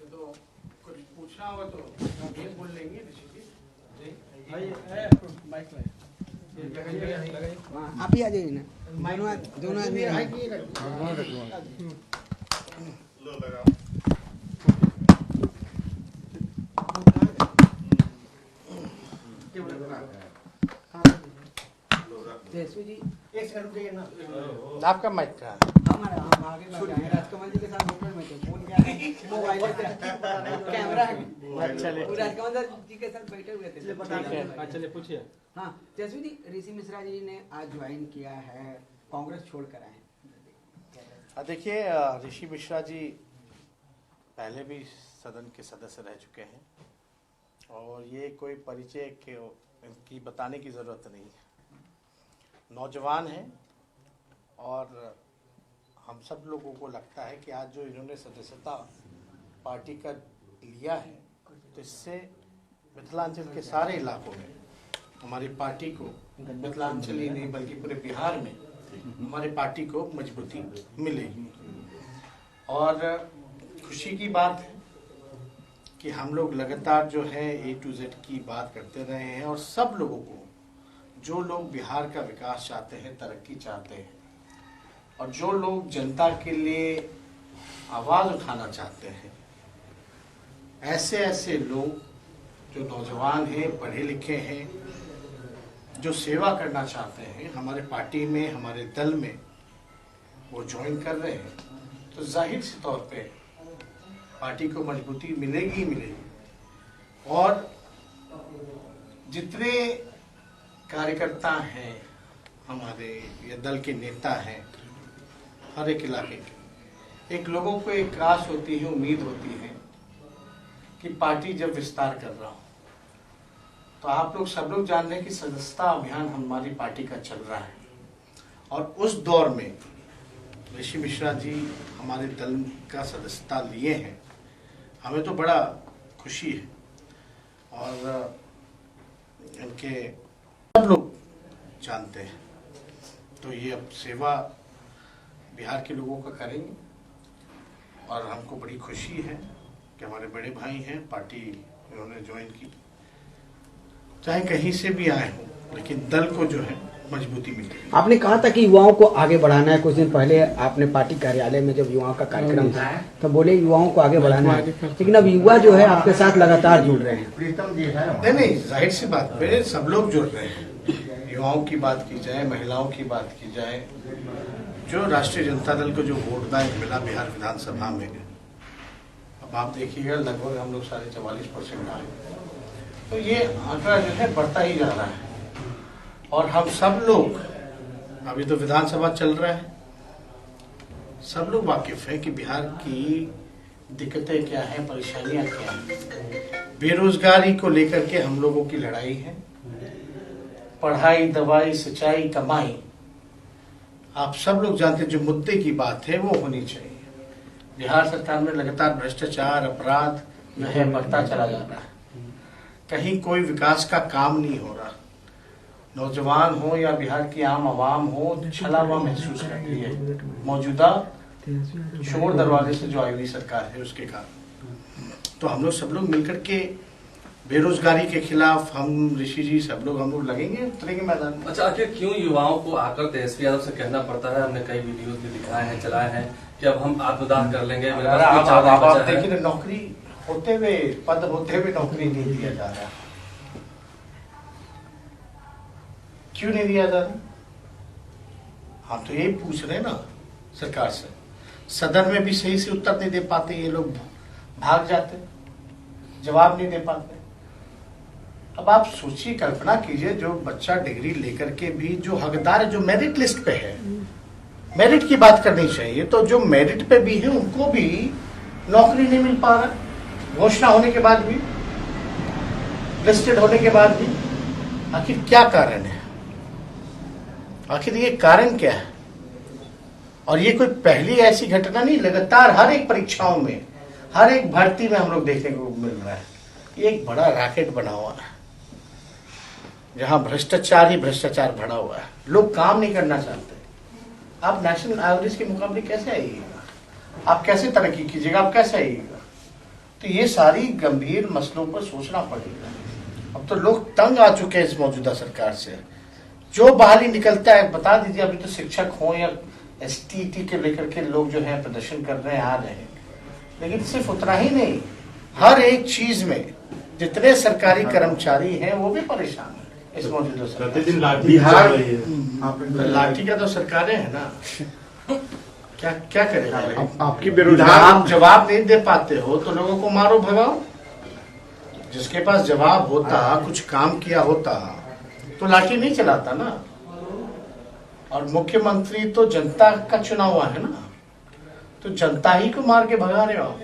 तो कुछ पूछना होगा तो ये बोल लेंगे आप ही आ जाइए ना, दोनों आदमी जी एक सेकंड ना, आपका माइक का हमारा हम आगे लगाए राजकमल जी के साथ होटल में थे, फोन किया मोबाइल कैमरा राजकमल जी के साथ बैठे हुए थे। चलिए पूछिए। हाँ तेजस्वी जी, ऋषि मिश्रा जी ने आज ज्वाइन किया है, कांग्रेस छोड़कर आए। देखिए, ऋषि मिश्रा जी पहले भी सदन के सदस्य रह चुके हैं और ये कोई परिचय की बताने की ज़रूरत नहीं है। नौजवान हैं और हम सब लोगों को लगता है कि आज जो इन्होंने सदस्यता पार्टी का लिया है, तो इससे मिथिलांचल के सारे इलाकों में हमारी पार्टी को, मिथिलांचल ही नहीं बल्कि पूरे बिहार में हमारी पार्टी को मजबूती मिलेगी। और खुशी की बात है कि हम लोग लगातार जो है A to Z की बात करते रहे हैं और सब लोगों को, जो लोग बिहार का विकास चाहते हैं, तरक्की चाहते हैं और जो लोग जनता के लिए आवाज़ उठाना चाहते हैं, ऐसे ऐसे लोग जो नौजवान हैं, पढ़े लिखे हैं, जो सेवा करना चाहते हैं, हमारे पार्टी में, हमारे दल में वो ज्वाइन कर रहे हैं, तो जाहिर से तौर पे पार्टी को मजबूती मिलेगी ही मिलेगी। और जितने कार्यकर्ता हैं हमारे या दल के नेता हैं, हर एक इलाके के, एक लोगों को एक आस होती है, उम्मीद होती है कि पार्टी जब विस्तार कर रहा हो, तो आप लोग सब लोग जान रहे हैं कि सदस्यता अभियान हमारी पार्टी का चल रहा है और उस दौर में ऋषि मिश्रा जी हमारे दल का सदस्यता लिए हैं। हमें तो बड़ा खुशी है और इनके सब लोग जानते हैं, तो ये अब सेवा बिहार के लोगों का करेंगे और हमको बड़ी खुशी है कि हमारे बड़े भाई हैं, पार्टी इन्होंने ज्वाइन की, चाहे कहीं से भी आए हों, लेकिन दल को जो है मजबूती मिलेगी। आपने कहा था कि युवाओं को आगे बढ़ाना है, कुछ दिन पहले आपने पार्टी कार्यालय में जब युवाओं का कार्यक्रम था तो बोले युवाओं को आगे बढ़ाना है, लेकिन अब युवा जो है आपके साथ लगातार जुड़ रहे हैं। नहीं, जाहिर सी बात, मेरे सब लोग जुड़ रहे हैं। युवाओं की बात की जाए, महिलाओं की बात की जाए, जो राष्ट्रीय जनता दल को जो वोट बैंक मिला बिहार विधानसभा में, अब आप देखिएगा लगभग हम लोग 44.5% आए, तो ये आंकड़ा जो है बढ़ता ही जा रहा है। और हम सब लोग, अभी तो विधानसभा चल रहा है, सब लोग वाकिफ है कि बिहार की दिक्कतें क्या हैं, परेशानियां क्या हैं। बेरोजगारी को लेकर के हम लोगों की लड़ाई है, पढ़ाई, दवाई, सिंचाई, कमाई, आप सब लोग जानते हैं जो मुद्दे की बात है वो होनी चाहिए। बिहार सरकार में लगातार भ्रष्टाचार, अपराध जो है बढ़ता चला जा रहा है, कहीं कोई विकास का काम नहीं हो रहा। नौजवान हो या बिहार की आम आवाम हो, छला हुआ महसूस करती है मौजूदा शोर दरवाजे से जो आई हुई सरकार है उसके कारण। तो हम लोग सब लोग मिलकर के बेरोजगारी के खिलाफ, हम ऋषि जी सब लोग हम लोग लगेंगे, उतरेंगे मैदान में। अच्छा, आखिर क्यों युवाओं को आकर तेजस्वी यादव से कहना पड़ता है? हमने कई वीडियोस भी दिखाए हैं, चलाए हैं कि अब हम आत्मदान कर लेंगे। आप देखिए, नौकरी होते हुए, पद होते हुए नौकरी नहीं दिया जा रहा, क्यों नहीं दिया जा रहा? हम तो यही पूछ रहे हैं ना सरकार से। सदन में भी सही से उत्तर नहीं दे पाते ये लोग, भाग जाते, जवाब नहीं दे पाते। अब आप सोचिए, कल्पना कीजिए, जो बच्चा डिग्री लेकर के भी जो हकदार है, जो मेरिट लिस्ट पे है, मेरिट की बात करनी चाहिए, तो जो मेरिट पे भी है उनको भी नौकरी नहीं मिल पा रहा, घोषणा होने के बाद भी, लिस्टेड होने के बाद भी। आखिर क्या कारण है? आखिर ये कारण क्या है? और ये कोई पहली ऐसी घटना नहीं, लगातार हर एक परीक्षाओं में, हर एक भर्ती में हम लोग देखने को मिल रहा है। ये एक बड़ा रैकेट बना हुआ है, जहां भ्रष्टाचार ही भ्रष्टाचार भरा हुआ है। लोग काम नहीं करना चाहते। आप नेशनल एवरेज के मुकाबले कैसे आइएगा? आप कैसे तरक्की कीजिएगा? आप कैसे आइएगा? तो ये सारी गंभीर मसलों पर सोचना पड़ेगा। अब तो लोग तंग आ चुके हैं इस मौजूदा सरकार से। जो बाहर ही निकलता है, बता दीजिए, अभी तो शिक्षक हो या STT के लेकर के लोग जो है प्रदर्शन कर रहे हैं, आ रहे हैं। लेकिन सिर्फ उतना ही नहीं, हर एक चीज में जितने सरकारी कर्मचारी हैं वो भी परेशान है इस मौजूदा सरकार। प्रतिदिन बिहार लाठी का तो सरकारें है ना, क्या क्या करेगा? आपकी बेरोजगार आप जवाब नहीं दे पाते हो तो लोगों को मारो, भगाओ। जिसके पास जवाब होता, कुछ काम किया होता, तो लाठी नहीं चलाता ना। और मुख्यमंत्री तो जनता का चुना हुआ है ना, तो जनता ही को मार के भगा रहे हो।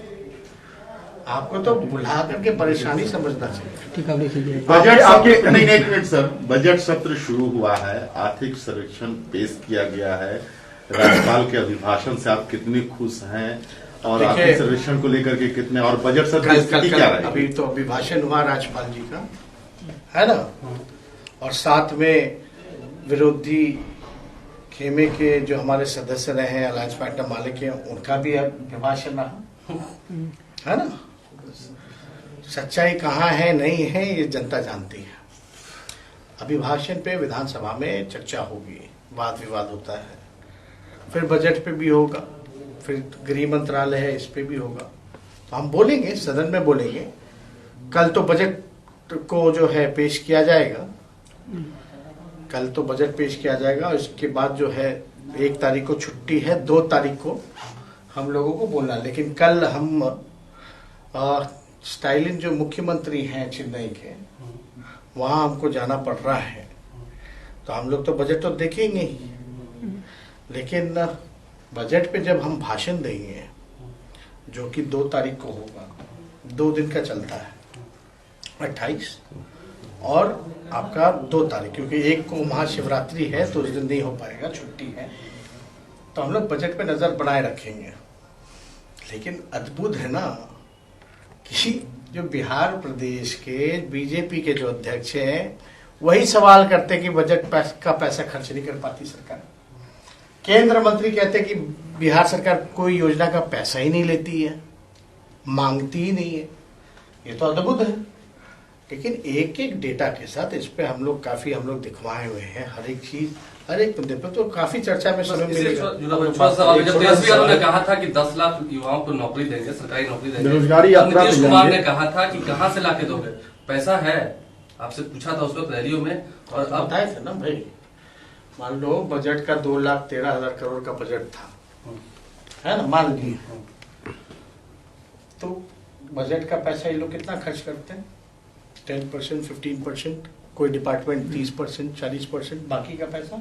आपको तो बुला करके परेशानी समझना चाहिए। ठीक है, लिखिए। बजट आपके नहीं एक मिनट सर, बजट सत्र शुरू हुआ है, आर्थिक सर्वेक्षण पेश किया गया है, राज्यपाल के अभिभाषण से आप कितने खुश हैं और आर्थिक सर्वेक्षण को लेकर के कितने, और बजट सत्र की स्थिति क्या रही? अभी तो अभिभाषण हुआ राज्यपाल जी का, है ना, और साथ में विरोधी खेमे के जो हमारे सदस्य रहे हैं, अलायंस पार्टनर मालिक के, उनका भी अभिभाषण रहा, है ना। सच्चाई कहाँ है नहीं है ये जनता जानती है। अभिभाषण पे विधानसभा में चर्चा होगी, वाद विवाद होता है, फिर बजट पे भी होगा, फिर गृह मंत्रालय है, इस पे भी होगा। तो हम बोलेंगे, सदन में बोलेंगे। कल तो बजट को जो है पेश किया जाएगा, कल तो बजट पेश किया जाएगा। और इसके बाद जो है 1 तारीख को छुट्टी है, 2 तारीख को हम लोगों को बोलना। लेकिन कल हम स्टालिन जो मुख्यमंत्री हैं चेन्नई के, वहां हमको जाना पड़ रहा है, तो हम लोग तो बजट तो देखेंगे ही। लेकिन बजट पे जब हम भाषण देंगे, जो कि 2 तारीख को होगा, 2 दिन का चलता है, 28 और आपका 2 तारीख, क्योंकि 1 को महाशिवरात्रि है तो उस दिन नहीं हो पाएगा, छुट्टी है। तो हम लोग बजट पे नजर बनाए रखेंगे। लेकिन अद्भुत है ना कि जो बिहार प्रदेश के बीजेपी के जो अध्यक्ष हैं, वही सवाल करते कि बजट का पैसा खर्च नहीं कर पाती सरकार। केंद्र मंत्री कहते कि बिहार सरकार कोई योजना का पैसा ही नहीं लेती है, मांगती ही नहीं है। ये तो अद्भुत है। लेकिन एक एक डेटा के साथ इस पे हम लोग काफी दिखवाए हुए हैं, हर एक चीज, हर एक मुद्दे पे तो काफी चर्चा में समय मिलेगा। जब ने कहा था कि 10 लाख युवाओं को नौकरी देंगे, सरकारी नौकरी देंगे, बेरोजगारी यात्रा नीतीश कुमार ने कहा था कि कहाँ से लाके दोगे, पैसा है, आपसे पूछा था उस वक्त रैलियों में, और अब बताए थे ना भाई। मान लो बजट का 2,13,000 करोड़ का बजट था, है ना, मान लिए, तो बजट का पैसा ये लोग कितना खर्च करते हैं? 10%, 15%, कोई डिपार्टमेंट 30%, 40%, बाकी का पैसा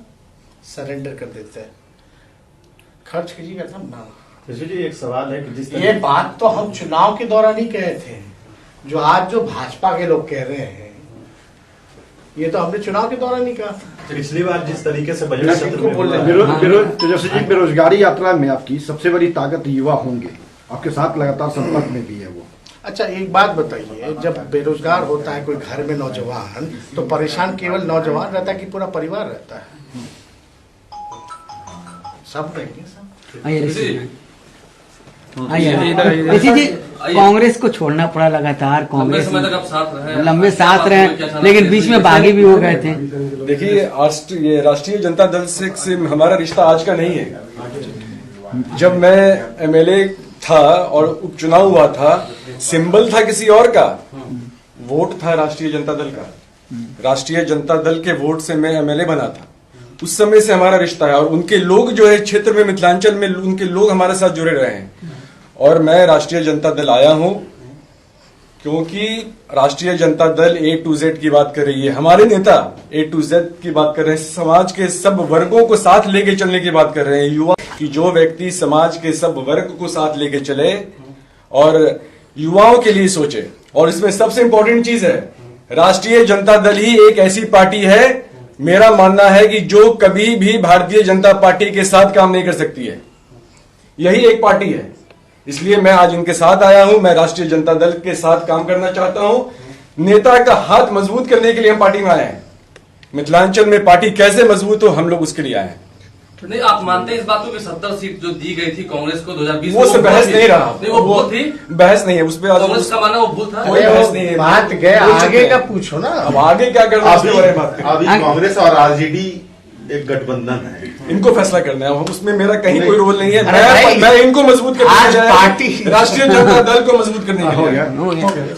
सरेंडर कर देते हैं। खर्च कीजिएगा तब ना। जी एक सवाल है कि जिस ये बात तो हम चुनाव के दौरान ही कहे थे, जो आज जो भाजपा के लोग कह रहे हैं, ये तो हमने चुनाव के दौरान ही कहा था। पिछली बार जिस तरीके से बजट सत्र में बोल रहे जी बेरोजगारी यात्रा में आपकी सबसे बड़ी ताकत युवा होंगे, आपके साथ लगातार संपर्क में भी है वो। अच्छा एक बात बताइए, जब बेरोजगार होता है कोई घर में नौजवान, तो परेशान केवल नौजवान रहता है कि पूरा परिवार रहता है? सब रहेंगे सब। आइए ऋषि जी, कांग्रेस को छोड़ना पड़ा लगातार, कांग्रेस लंबे साथ रहे, लेकिन बीच में बागी भी हो गए थे। देखिए ये राष्ट्रीय जनता दल से हमारा रिश्ता आज का नहीं है। जब मैं MLA था और उपचुनाव हुआ था, सिंबल था किसी और का, वोट था राष्ट्रीय जनता दल का। राष्ट्रीय जनता दल के वोट से मैं MLA बना था। उस समय से हमारा रिश्ता है, और उनके लोग जो है क्षेत्र में, मिथिलांचल में उनके लोग हमारे साथ जुड़े रहे हैं। और मैं राष्ट्रीय जनता दल आया हूं क्योंकि राष्ट्रीय Janata Dal A to Z की बात कर रही है, हमारे नेता A to Z की बात कर रहे हैं, समाज के सब वर्गों को साथ लेके चलने की बात कर रहे हैं। युवा कि जो व्यक्ति समाज के सब वर्ग को साथ लेके चले और युवाओं के लिए सोचे, और इसमें सबसे इंपॉर्टेंट चीज है, राष्ट्रीय जनता दल ही एक ऐसी पार्टी है, मेरा मानना है कि जो कभी भी भारतीय जनता पार्टी के साथ काम नहीं कर सकती है। यही एक पार्टी है, इसलिए मैं आज इनके साथ आया हूं। मैं राष्ट्रीय जनता दल के साथ काम करना चाहता हूं। नेता का हाथ मजबूत करने के लिए हम पार्टी में आए हैं। मिथिलांचल में पार्टी कैसे मजबूत हो, हम लोग उसके लिए आए हैं। नहीं, आप मानते हैं इस बात को कि 70 सीट जो दी गई थी कांग्रेस को 2020 वो से बहस नहीं रहा, नहीं वो भूल थी, बहस नहीं है उस पर। कांग्रेस का मानना वो भूल था। कोई बहस नहीं है, बात गए आगे का पूछो ना। अब आगे क्या करना है उसके बारे में बात करें। अभी कांग्रेस और आरजेडी एक गठबंधन है, इनको फैसला करना है, उसमें मेरा कहीं नहीं। कोई रोल नहीं है। अरे भाई, मैं इनको मजबूत करने आज के लिए पार्टी- राष्ट्रीय जनता दल को मजबूत करने के लिए।